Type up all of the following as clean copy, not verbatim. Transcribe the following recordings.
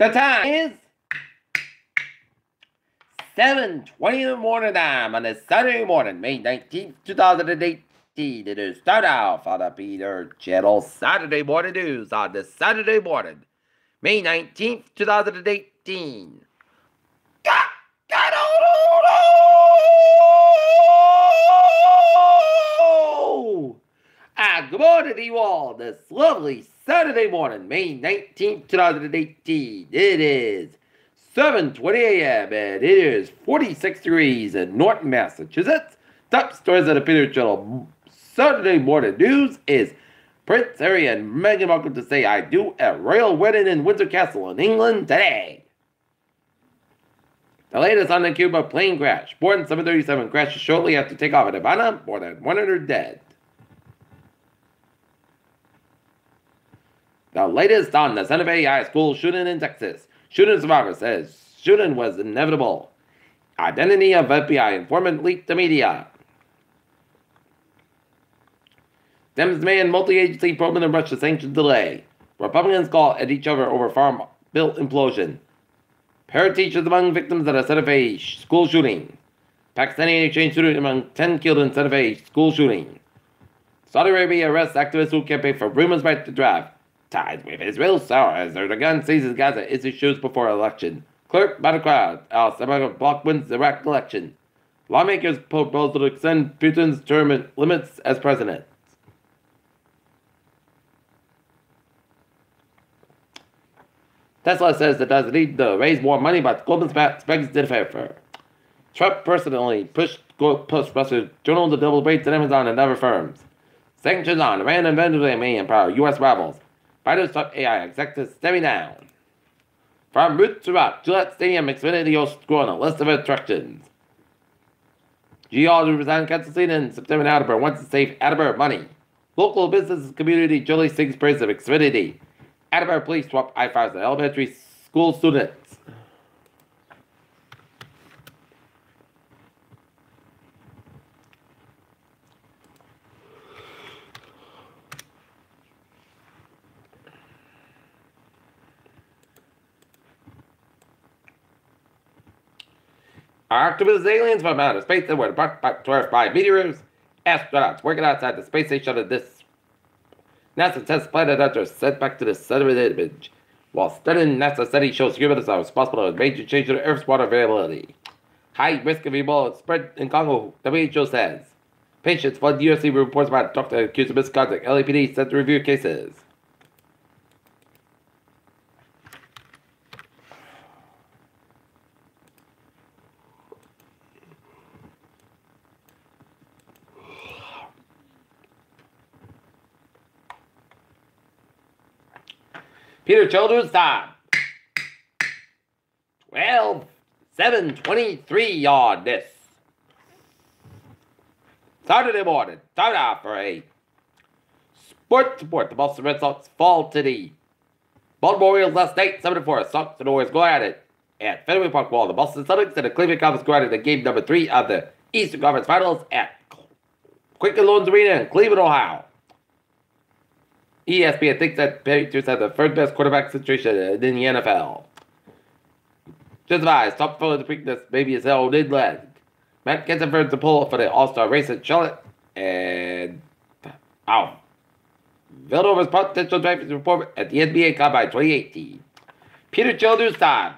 The time is 7:20 in the morning time on this Saturday morning, May 19th, 2018. It is start off on the Peter Channel Saturday Morning News on this Saturday morning, May 19th, 2018. Good morning to you all this lovely Saturday morning, May 19th, 2018. It is 7:20 a.m. and it is 46 degrees in Norton, Massachusetts. Top stories of the Peter Channel Saturday Morning News is Prince Harry and Meghan Markle to say I do at royal wedding in Windsor Castle in England today. The latest on the Cuba plane crash. Boeing 737 crashes shortly after takeoff in Havana. More than 100 dead. The latest on the Santa Fe High School shooting in Texas. Shooting survivor says shooting was inevitable. Identity of FBI informant leaked to media. Dems demand multi-agency probe in Russia sanctions delay. Republicans call at each other over farm bill implosion. Parent teachers among victims of the Santa Fe school shooting. Pakistani exchange student among 10 killed in Santa Fe school shooting. Saudi Arabia arrests activists who campaign for women's right to drive. Ties with Israel sour as Erdogan seizes Gaza issues before election. Clerk by the crowd. Al-Sabah bloc wins the Iraq election. Lawmakers propose to extend Putin's term limits as president. Tesla says it does need to raise more money, but Goldman Sachs begs to differ. Trump personally pushed Russell Journal to double rates at Amazon and other firms. Sanctions on Iran and Venezuela may empower U.S. rivals. Biden's top AI executives stepping down. From Roots to Rock, Gillette Stadium Xfinity hosts go on a list of attractions. Geology resigned Kansas City in September in Attleboro wants to save Attleboro money. Local business community Julie sings praise of Xfinity. Attleboro police swap I-5s to elementary school students. Activist aliens from outer space that were towards by meteors. Astronauts working outside the space station of this NASA test planet after sent back to the center of the image. While studying NASA study shows humans are responsible for a major change in Earth's water availability. High risk of Ebola spread in Congo, WHO says. Patients flood USC reports about doctor accused of misconduct. LAPD sent to review cases. Peter Children's time. 7:23 on this Saturday morning. Time out for a sports report. The Boston Red Sox fall to the Baltimore Orioles last night, 7-4. Sox and Orioles go at it at Fenway Park Wall. The Boston Celtics and the Cleveland Cavaliers go at it in game number 3 of the Eastern Conference Finals at Quicken Loans Arena in Cleveland, Ohio. ESPN thinks that Patriots have the third best quarterback situation in the NFL. Just advised, top for the Preakness, maybe his hell did leg. Matt gets for the pull for the All-Star race at Charlotte. And Villanova's potential draft report at the NBA Combine 2018. Peter Childers time.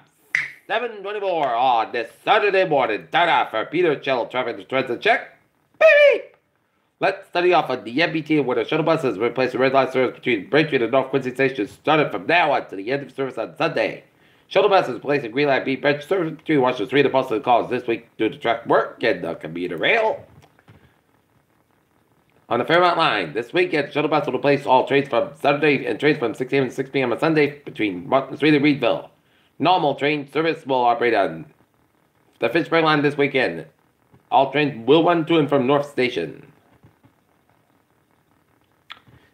7:24 on this Saturday morning. Time out for Peter Childers traffic to check. Baby! Let's study off on the MBT where the shuttle buses replace the red line service between Braintree and North Quincy stations started from now on to the end of service on Sunday. Shuttle buses replacing Green Line B branch service between Washington Street and Boston calls this week due to track work and the commuter rail. On the Fairmount line, this weekend, shuttle bus will replace all trains from Saturday and trains from 6 a.m. to 6 p.m. on Sunday between Martin Street and Reedville. Normal train service will operate on the Fitchburg line this weekend. All trains will run to and from North Station.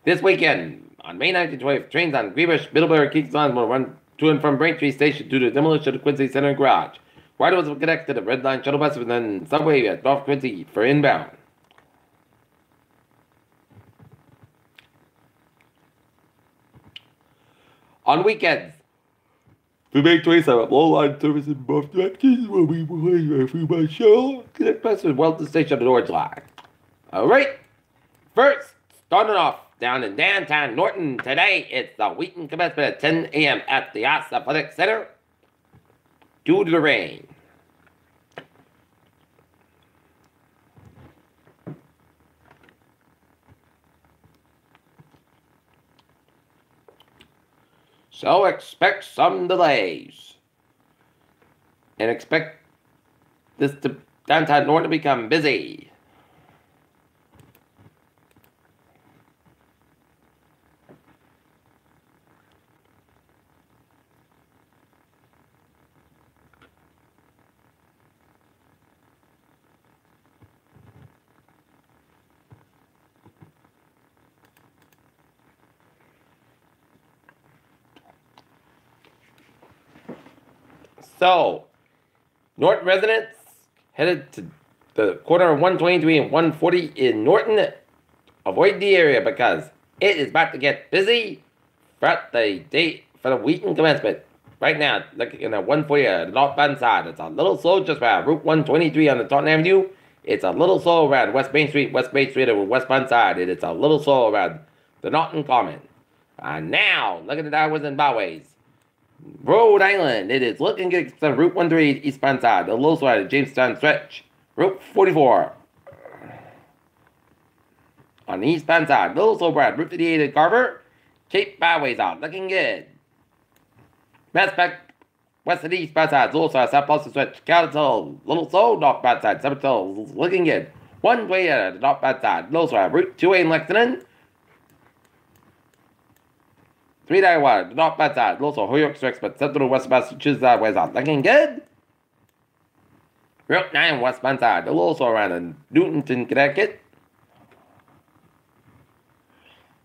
This weekend, on May 19th and 20th, trains on Greenbush, Middlebury, Kingston will run to and from Braintree Station due to demolition of the Quincy Center Garage. Riders will connect to the Red Line shuttle bus and then subway at North Quincy for inbound. On weekends, To May 27th, all line service in both directions will be provided through my show. Connect best with Welton Station on the North Line. Alright, first, starting off down in downtown Norton today, it's the Wheaton commencement at 10 a.m. at the Arts Athletic Center due to the rain. So expect some delays. And expect this downtown Norton to become busy. So, Norton residents headed to the corner of 123 and 140 in Norton. Avoid the area because it is about to get busy throughout the day for the Wheaton commencement. Right now, looking at 140 on the northbound side. It's a little slow just around Route 123 on the Taunton Avenue. It's a little slow around West Main Street on the westbound side. And it's a little slow around the Norton Common. And now, look at the highways and byways. Rhode Island, it is looking good on Route 138 eastbound side, the low side of Jamestown stretch. Route 44 on the eastbound side, little slow around Route 58 at Carver. Cape byways out, looking good. West back west of the eastbound side, little side, South Boston stretch. Capitol, little slow, northbound side, Capitol, looking good. One way at the northbound side, low side, Route 28 in Lexington. 391, the northbound side, also Holyoke Stretch, but central west Massachusetts ways out. Looking good. Route 9 westbound side, also around in Newtonton, Connecticut.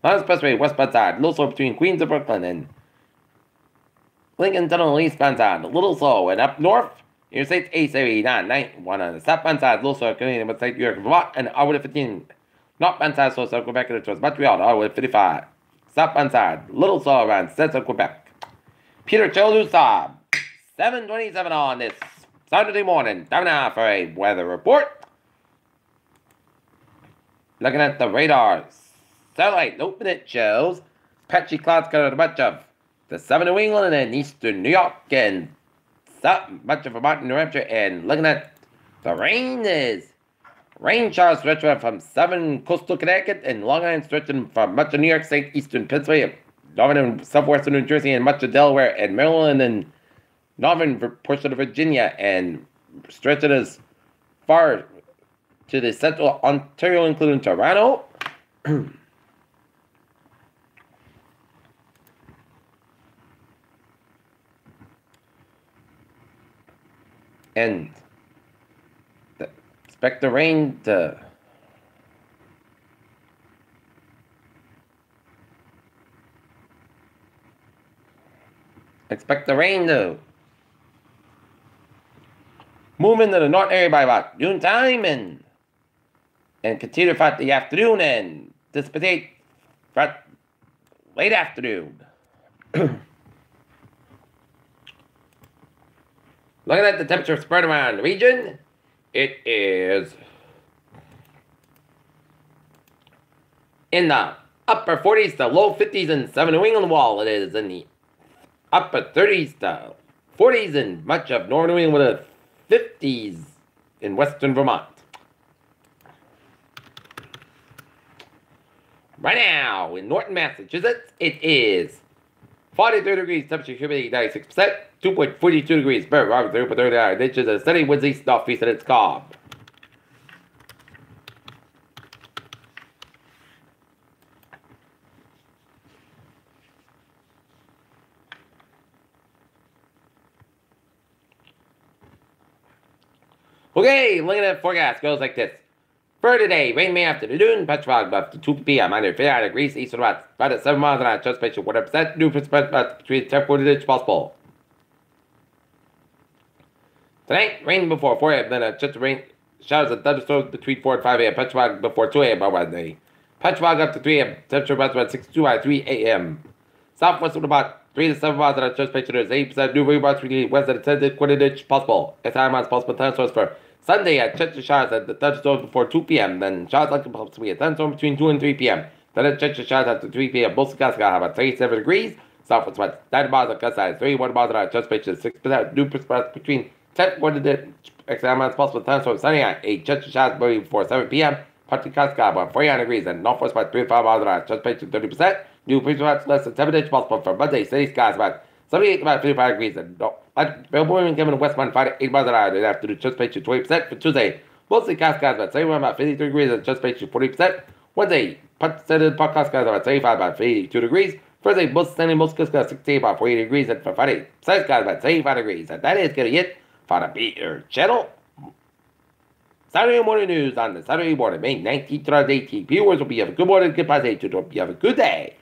On Expressway westbound side, also between Queens and Brooklyn and Lincoln Tunnel eastbound side, a little slow. And up north, Interstate A7991 on the southbound side, also Canadian with St. New York, Vermont, and Highway 15. Northbound side, so Quebec and towards Montreal, Highway 55. Southbound side, little slow around Central Quebec. Peter Cholusa, 7:27 on this Saturday morning. Time now for a weather report. Looking at the radars. Satellite open it shows patchy clouds covered much of the southern New England and eastern New York and much of Vermont and New Hampshire. And looking at the rain is rain showers stretching from southern coastal Connecticut and Long Island, stretching from much of New York State, eastern Pennsylvania, northern and southwestern New Jersey, and much of Delaware and Maryland, and northern portion of Virginia, and stretching as far to the central Ontario, including Toronto. And expect the rain to move into the north area by about noon time and continue throughout the afternoon and dissipate throughout late afternoon. Looking at the temperature spread around the region, it is in the upper 40s to low 50s in southern New England, while it is in the upper 30s to 40s in much of northern New England, with the 50s in western Vermont. Right now, in Norton, Massachusetts, it is 43 degrees, temperature humidity 96%, 2.42 degrees, bird rock 0.39 inches, and steady winds east northeast, and it's calm. Okay, looking at the forecast goes like this. For today, rain may afternoon, patch fog after 2 p.m. Under 59 degrees, eastern winds, about at 7 miles an hour, transpiration 100%, new percent between 10 40 inches possible. Tonight, rain before 4 a.m., then a chance of rain, showers and thunderstorms between 4 and 5 a.m., patch fog before 2 a.m. on Wednesday. Patch fog up to 3 a.m., temperature about 62 by 3 a.m. Southwest with about 3 to 7 miles an hour, just picture there's 80% new rebounds west of the 10th Quidditch possible. It's time on possible thunderstorms for Sunday at Chester Shires at the thunderstorms before 2 p.m. Then showers likely possibly a thunderstorm between 2 and 3 p.m. Then at Chester Shires after 3 p.m. Most of the guys have about 37 degrees. Southwest winds 90 miles on gust size, 31 miles an hour, just picture 6% new perspective between 10 Quidditch examines possible thunderstorms Sunday at 8 Chester Shires before 7 p.m. Partly Cascade about 49 degrees and northwest by 3 to 5 miles an hour, just picture 30%. New precipitation less than 7 inches possible for Monday. Steady skies about 78 to about 55 degrees and Melbourne given west wind 5 to 8 miles an hour. Then after the just picture 20% for Tuesday. Mostly Cascades about 71 about 53 degrees and just picture 40%. Wednesday, Park Cascades about 75 about 82 degrees. Thursday, most sunny, most Cascades 68 about 48 degrees. And for Friday, Sun skies about 75 degrees. And that is going to it for the Beer Channel. Saturday morning news on the Saturday morning, May 19th, 2018. Viewers will be have a good morning, goodbye, to you have a good day.